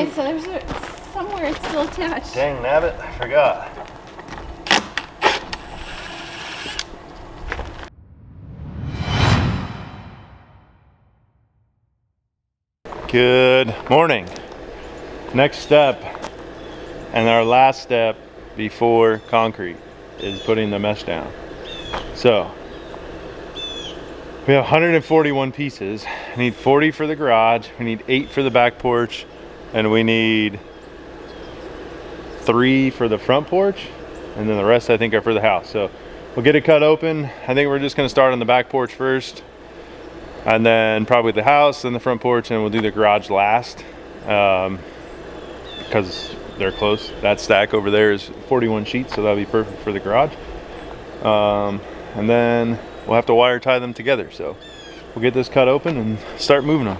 Okay, so there's somewhere it's still attached. Dang nabbit, I forgot. Good morning. Next step, and our last step before concrete, is putting the mesh down. So we have 141 pieces. I need 40 for the garage, we need 8 for the back porch, and we need 3 for the front porch, and then the rest I think are for the house. So we'll get it cut open. I think we're just gonna start on the back porch first, and then probably the house, then the front porch, and we'll do the garage last, because they're close. That stack over there is 41 sheets, so that'll be perfect for the garage. And then we'll have to wire tie them together. So we'll get this cut open and start moving them.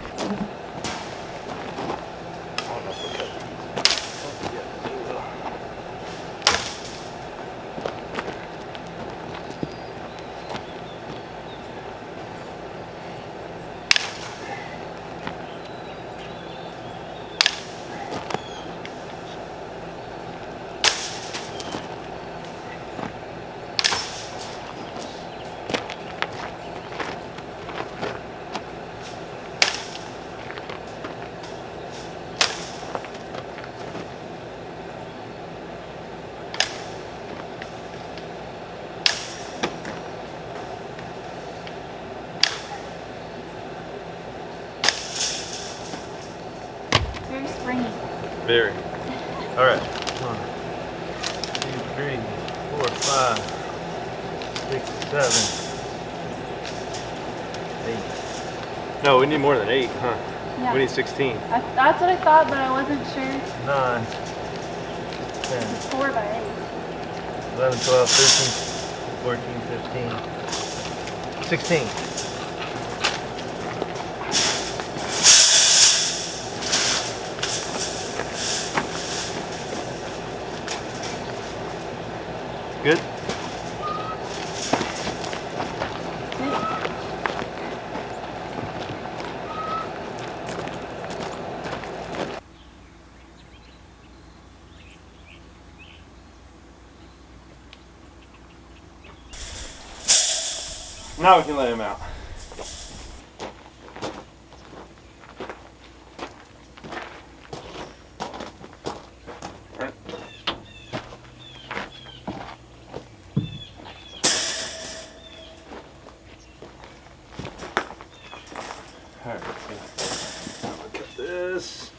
Very springy. Very. All right. 1, 2, 3, 4, 5, 6, 7, 8. No, we need more than 8, huh? Yeah. We need 16. That's what I thought, but I wasn't sure. 9, 10, It's 4 by 8. 11, 12, 13, 14, 15, 16. Good? Now we can let him out. Alright, so look at this.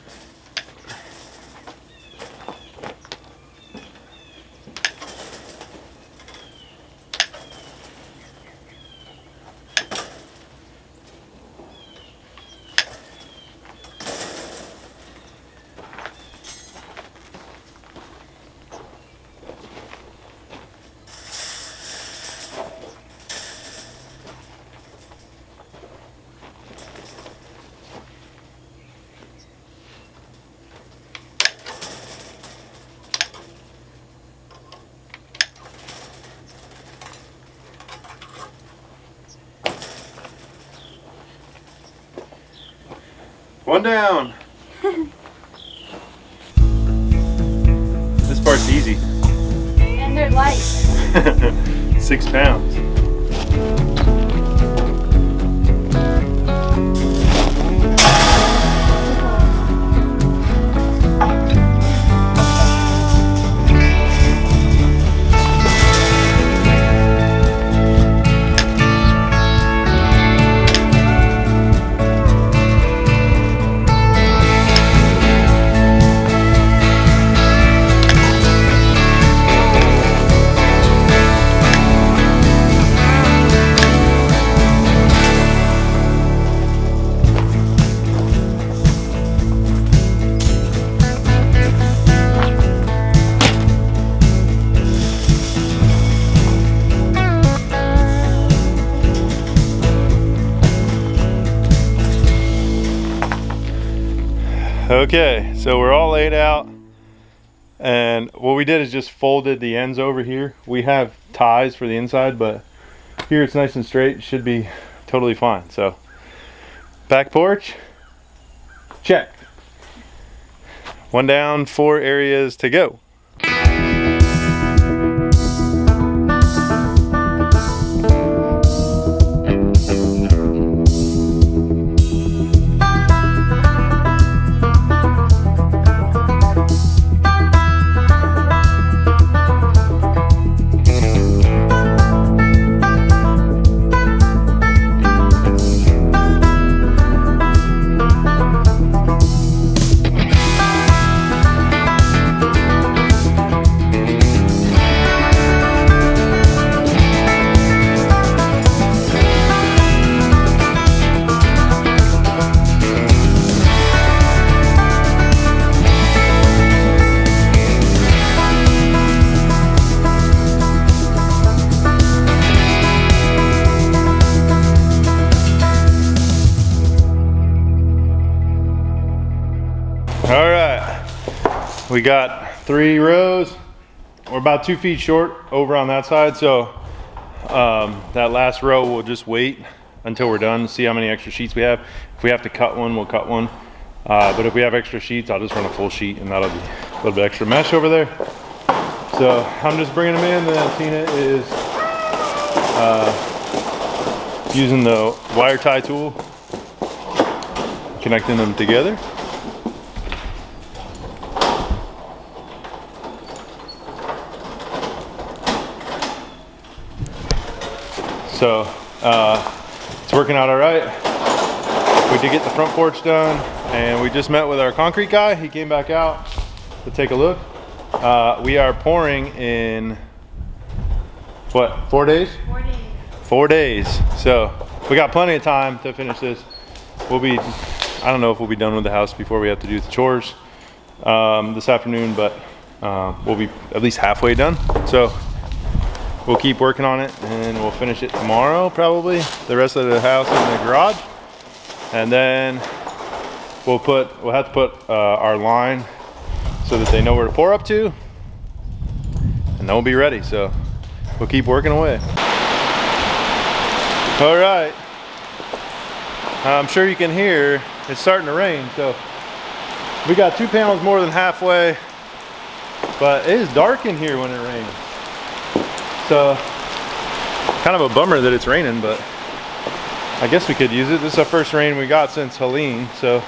One down. This part's easy. And they're light. 6 pounds. Okay, so we're all laid out, and what we did is just folded the ends over here. We have ties for the inside, but here it's nice and straight. It should be totally fine. So back porch, check. 1 down, 4 areas to go. All right, we got 3 rows. We're about 2 feet short over on that side, so that last row we'll just wait until we're done, see how many extra sheets we have. If we have to cut one, we'll cut one. But if we have extra sheets, I'll just run a full sheet, and that'll be a little bit extra mesh over there. So I'm just bringing them in, then Tina is using the wire tie tool, connecting them together. So it's working out all right. We did get the front porch done, and we just met with our concrete guy. He came back out to take a look. We are pouring in, what, 4 days? 4 days. 4 days. So we got plenty of time to finish this. We'll be, I don't know if we'll be done with the house before we have to do the chores this afternoon, but we'll be at least halfway done. So we'll keep working on it, and we'll finish it tomorrow, probably. The rest of the house in the garage. And then we'll have to put our line so that they know where to pour up to, and then we'll be ready. So we'll keep working away. All right. I'm sure you can hear it's starting to rain. So we got 2 panels more than halfway, but it is dark in here when it rains. So kind of a bummer that it's raining, but I guess we could use it. This is our first rain we got since Helene, so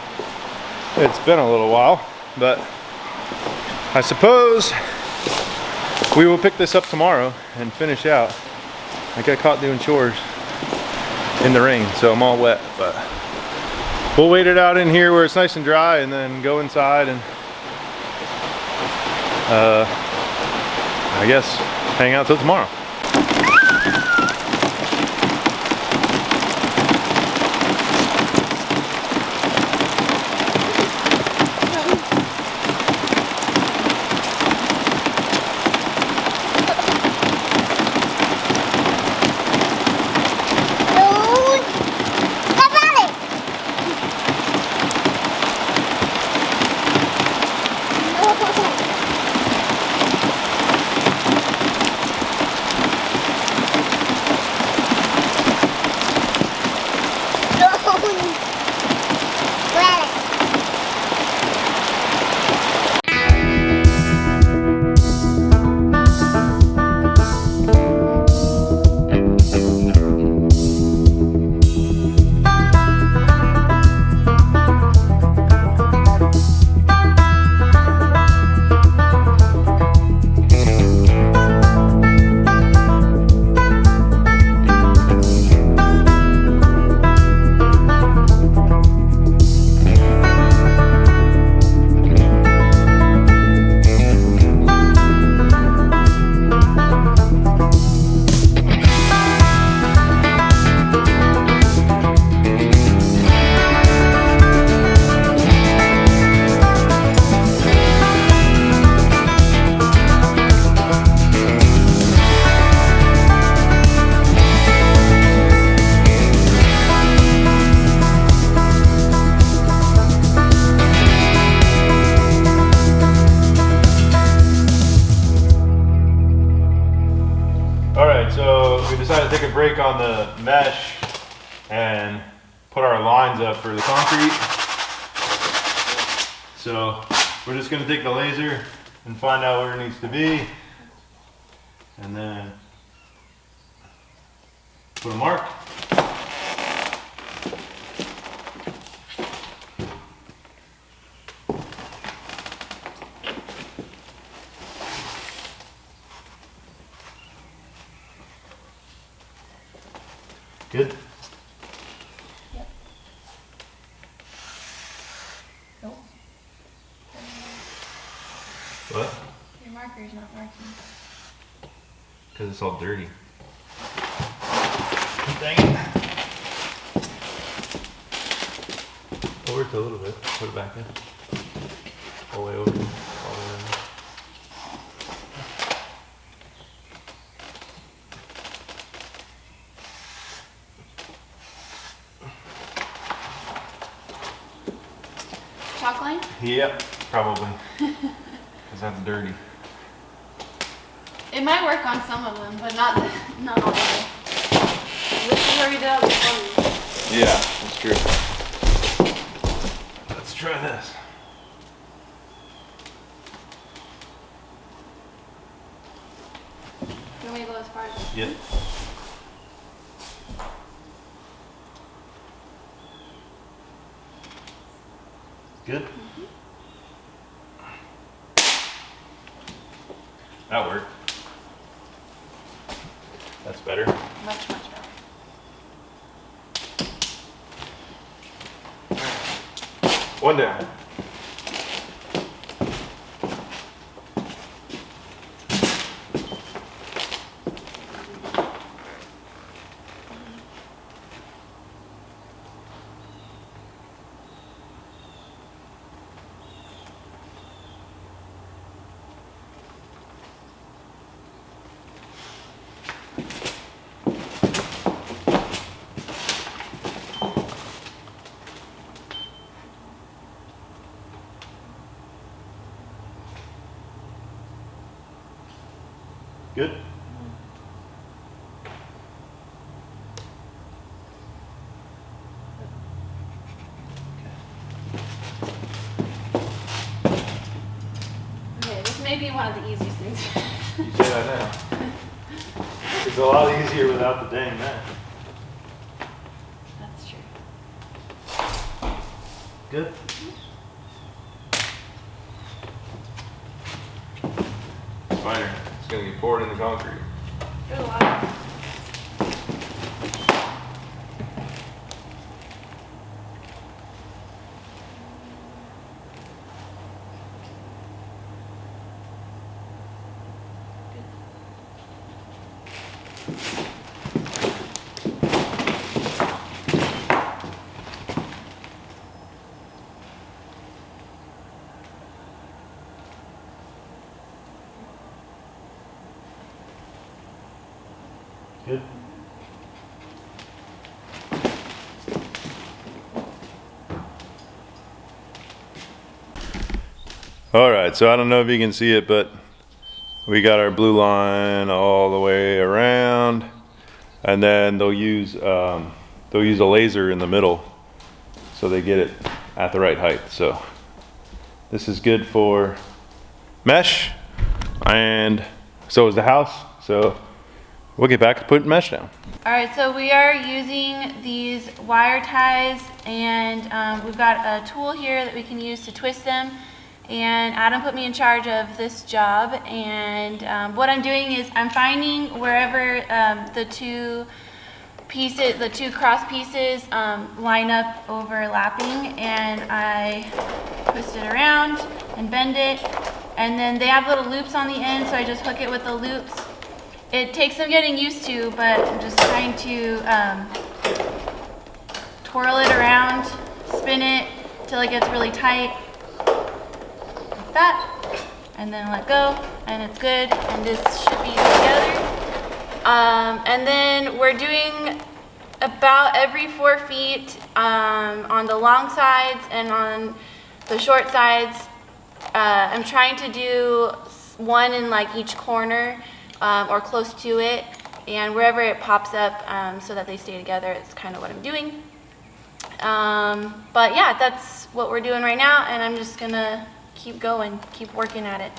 it's been a little while, but I suppose we will pick this up tomorrow and finish out. I got caught doing chores in the rain, so I'm all wet, but we'll wait it out in here where it's nice and dry, and then go inside and I guess hang out till tomorrow. Decided to take a break on the mesh and put our lines up for the concrete. So we're just gonna take the laser and find out where it needs to be, and then put a mark. Good? Yep. Nope. What? Your marker's not working. Because it's all dirty. Dang it. Over it a little bit. Put it back in. All the way over. All the way around. Chalk line? Yep, probably. Because that's dirty. It might work on some of them, but not all of them. This is where we did all the fun. Yeah, that's true. Let's try this. You want me to go as far as Yep. Good? Mm-hmm. That worked. That's better. much better. One down. Good? Okay, this may be one of the easiest things. You say that now. It's a lot easier without the dang net. That's true. Good? Spider. It's going to get poured in the concrete. Good luck. Good? All right, so I don't know if you can see it, but we got our blue line all the way around, and then they'll use a laser in the middle so they get it at the right height. So this is good for mesh, and so is the house. So we'll get back to putting mesh down. All right, so we are using these wire ties, and we've got a tool here that we can use to twist them. And Adam put me in charge of this job, and what I'm doing is I'm finding wherever the two cross pieces line up overlapping, and I twist it around and bend it, and then they have little loops on the end, so I just hook it with the loops. It takes some getting used to, but I'm just trying to twirl it around, spin it till it gets really tight. That, and then let go, and it's good, and this should be together. And then we're doing about every 4 feet on the long sides and on the short sides. I'm trying to do one in like each corner or close to it, and wherever it pops up so that they stay together. It's kind of what I'm doing. But yeah, that's what we're doing right now, and I'm just gonna keep going, keep working at it.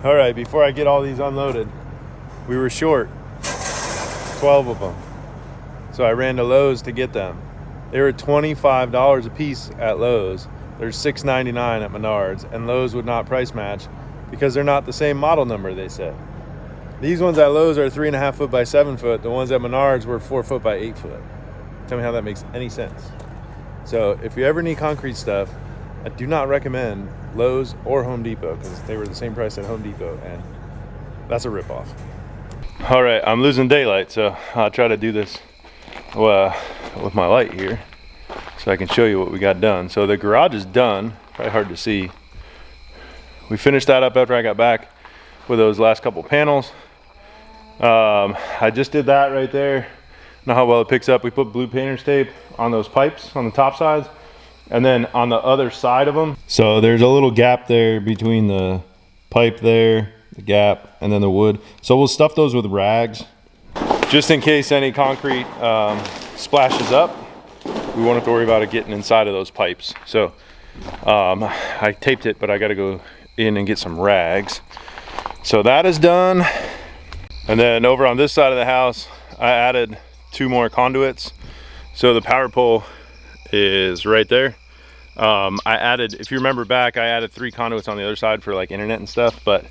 All right, before I get all these unloaded, we were short 12 of them. So I ran to Lowe's to get them. They were $25 a piece at Lowe's. They're $6.99 at Menards, and Lowe's would not price match because they're not the same model number, they said. These ones at Lowe's are 3.5 foot by 7 foot. The ones at Menards were 4 foot by 8 foot. Tell me how that makes any sense. So if you ever need concrete stuff, I do not recommend Lowe's or Home Depot because they were the same price at Home Depot, and that's a ripoff. All right, I'm losing daylight, so I'll try to do this with my light here so I can show you what we got done. So the garage is done, probably hard to see. We finished that up after I got back with those last couple panels. I just did that right there. Know how well it picks up. We put blue painter's tape on those pipes on the top sides, and then on the other side of them. So there's a little gap there between the pipe there, the gap, and then the wood. So we'll stuff those with rags just in case any concrete splashes up. We won't have to worry about it getting inside of those pipes. So I taped it, but I got to go in and get some rags. So that is done. And then over on this side of the house, I added 2 more conduits. So the power pole is right there. I added, if you remember back, I added 3 conduits on the other side for like internet and stuff, but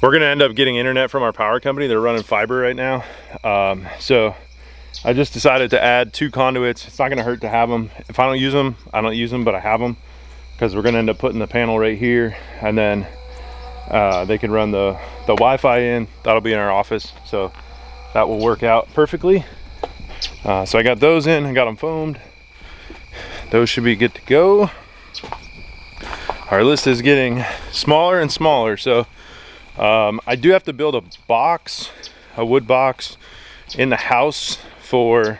we're gonna end up getting internet from our power company. They're running fiber right now. So I just decided to add 2 conduits. It's not gonna hurt to have them. If I don't use them, I don't use them, but I have them because we're gonna end up putting the panel right here, and then they can run the Wi-Fi in. That'll be in our office. So that will work out perfectly. So I got those in, I got them foamed. Those should be good to go. Our list is getting smaller and smaller. So I do have to build a box, a wood box in the house for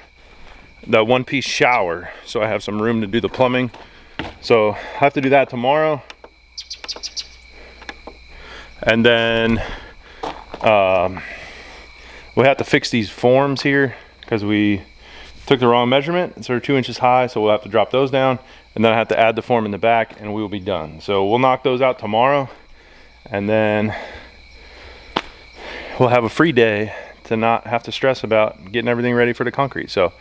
the 1-piece shower. So I have some room to do the plumbing. So I have to do that tomorrow. And then we have to fix these forms here because we took the wrong measurement. So they're 2 inches high, so we'll have to drop those down, and then I have to add the form in the back, and we will be done. So we'll knock those out tomorrow, and then we'll have a free day to not have to stress about getting everything ready for the concrete. So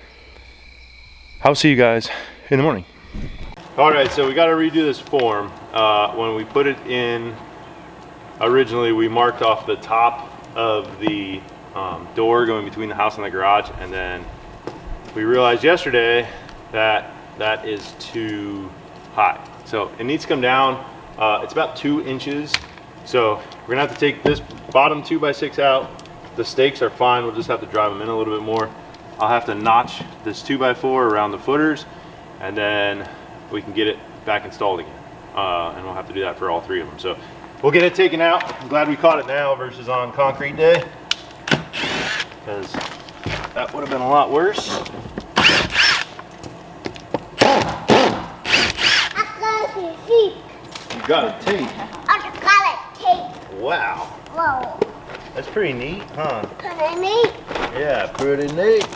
I'll see you guys in the morning. All right, so we got to redo this form. When we put it in, originally we marked off the top of the door going between the house and the garage, and then we realized yesterday that that is too high. So it needs to come down. It's about 2 inches. So we're gonna have to take this bottom 2x6 out. The stakes are fine. We'll just have to drive them in a little bit more. I'll have to notch this 2x4 around the footers, and then we can get it back installed again. And we'll have to do that for all 3 of them. So we'll get it taken out. I'm glad we caught it now versus on concrete day, because that would have been a lot worse. You got a tape. I got a tape. Wow. Whoa. That's pretty neat, huh? Pretty neat. Yeah, pretty neat.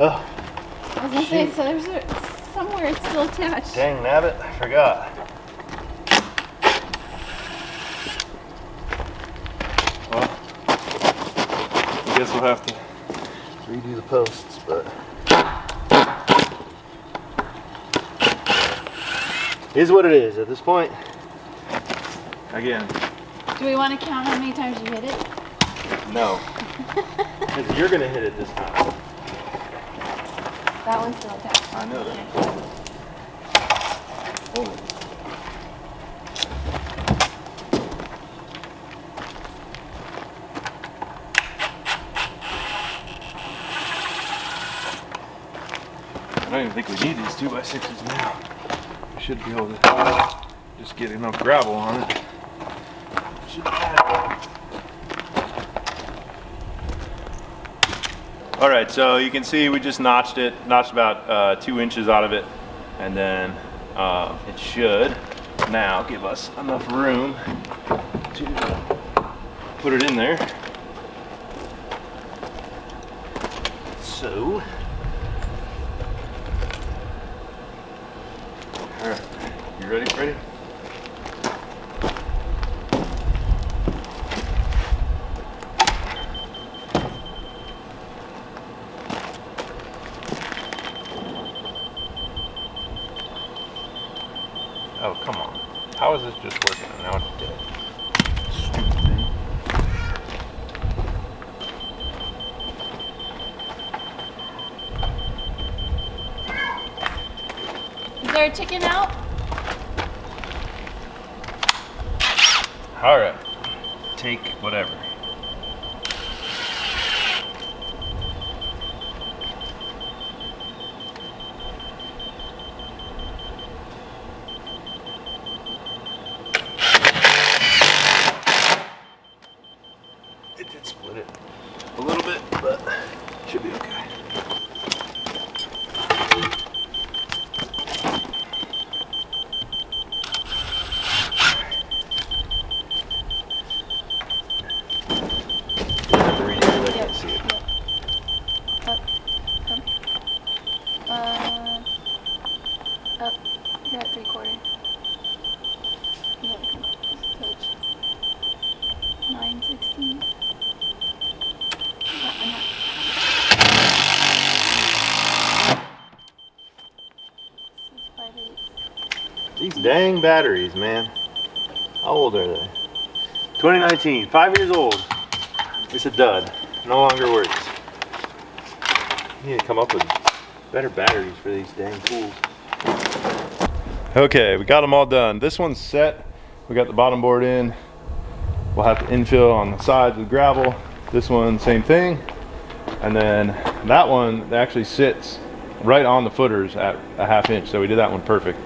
Oh, I was gonna say, so there's somewhere it's still attached. dang nabbit, I forgot. Well, I guess we'll have to redo the posts, but is what it is at this point. Again, Do we want to count how many times you hit it? No. Because you're going to hit it this time. That one's still attached. I know that. Hold it. I don't even think we need these 2x6s now. We should be able to just get enough gravel on it. Should add. All right, so you can see we just notched about 2 inches out of it, and then it should now give us enough room to put it in there. So, all right, you ready, Freddie? Oh, come on. How is this just working? And now it's dead. Stupid thing. Is there a chicken out? All right. Take whatever. It did split it a little bit, but should be okay. You have to read it, I can't see it. Up. Come. Up. You're at 3/4. You gotta come touch. 9/16. These dang batteries, man. How old are they? 2019, 5 years old. It's a dud. No longer works. You need to come up with better batteries for these dang tools. Okay, we got them all done. This one's set. We got the bottom board in. We'll have to infill on the sides with gravel. This one, same thing. And then that one actually sits right on the footers at a 1/2 inch. So we did that one perfect.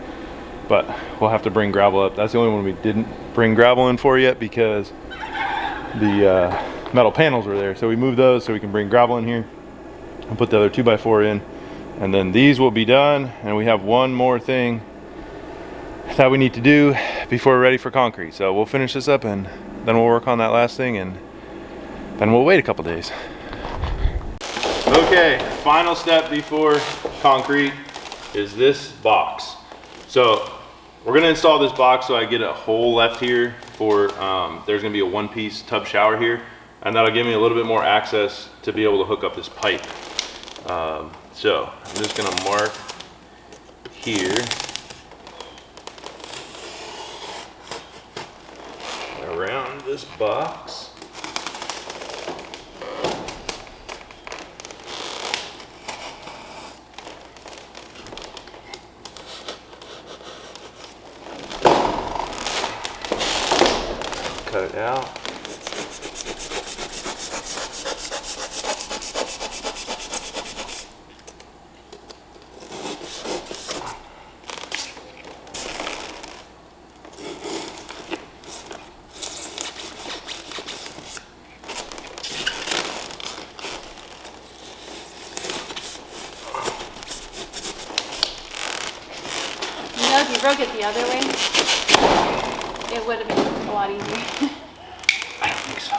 But we'll have to bring gravel up. That's the only one we didn't bring gravel in for yet because the metal panels were there. So we moved those so we can bring gravel in here and put the other 2x4 in. And then these will be done. And we have one more thing that we need to do before we're ready for concrete. So we'll finish this up and then we'll work on that last thing and then we'll wait a couple days. Okay, final step before concrete is this box. So we're gonna install this box so I get a hole left here for, there's gonna be a 1-piece tub shower here, and that'll give me a little bit more access to be able to hook up this pipe. So I'm just gonna mark here around this box. Cut it out. You know, if you broke it the other way, it would have been a lot easier. I don't think so.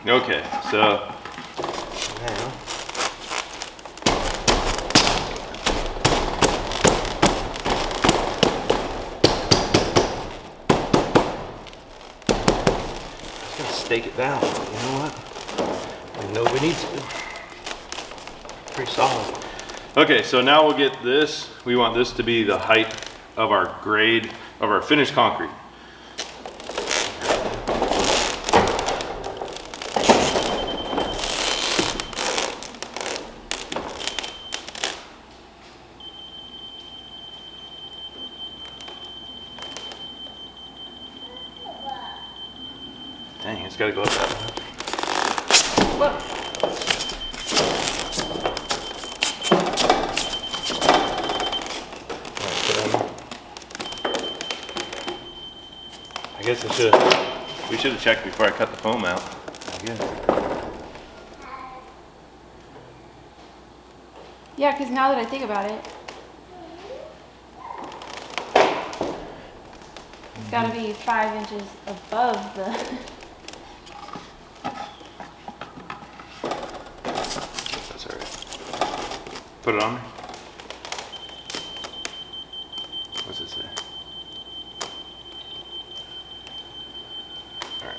Okay, so now I'm gonna stake it down. You know what? I know we need to. Pretty solid. Okay, so now we'll get this. We want this to be the height of our grade of our finished concrete. Dang, it's gotta go up that much. Whoa. I guess we should have checked before I cut the foam out, I guess. Yeah, because now that I think about it, it's got to be 5 inches above the. That's all right. Put it on there. What's it say? All right.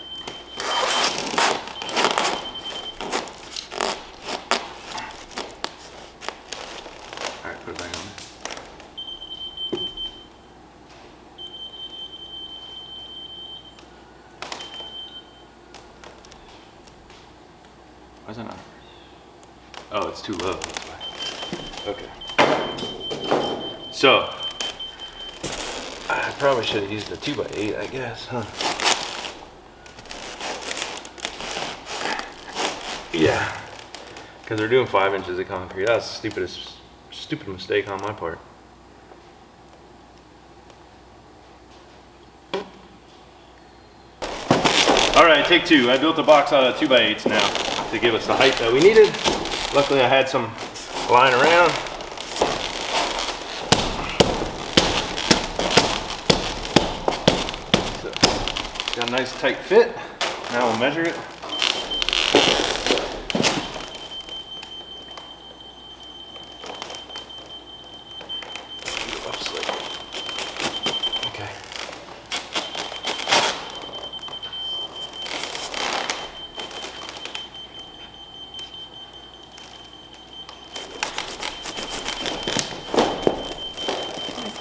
All right, put it back on there. Why is it not? Oh, it's too low. That's why. Okay. So, I probably should have used the 2x8, I guess, huh? Yeah, because they're doing 5 inches of concrete. That's the stupid mistake on my part. All right, take two. I built a box out of 2x8s now to give us the height that we needed. Luckily, I had some lying around. So, got a nice tight fit. Now we'll measure it. Okay.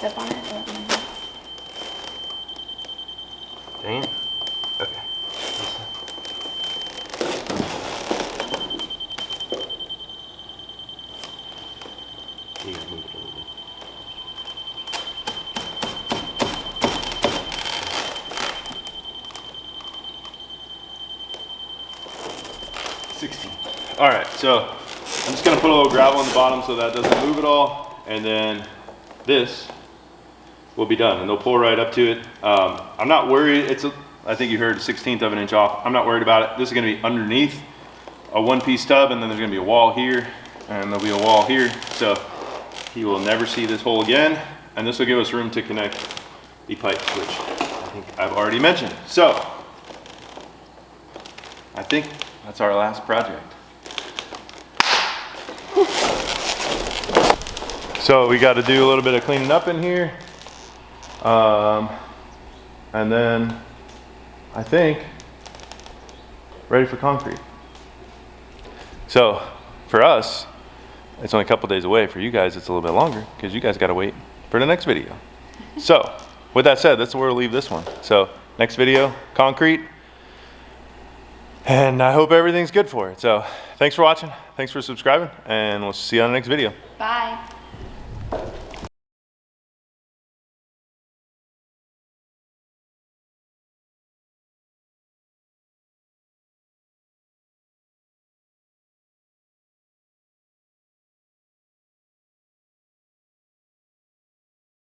Step on it. Dang it. Okay. You gotta move it a little bit. All right, so I'm just gonna put a little gravel on the bottom so that doesn't move at all, and then this will be done, and they'll pull right up to it. I'm not worried. I think you heard 1/16 of an inch off. I'm not worried about it. This is gonna be underneath a one-piece tub, and then there's gonna be a wall here, and there'll be a wall here. So he will never see this hole again, and this will give us room to connect the pipes, which I think I've already mentioned. So I think that's our last project. So we got to do a little bit of cleaning up in here. And then I think ready for concrete. So for us, it's only a couple days away. For you guys, it's a little bit longer because you guys got to wait for the next video. So with that said, that's where we'll leave this one. So next video, concrete. And I hope everything's good for it. So thanks for watching. Thanks for subscribing, and we'll see you on the next video. Bye.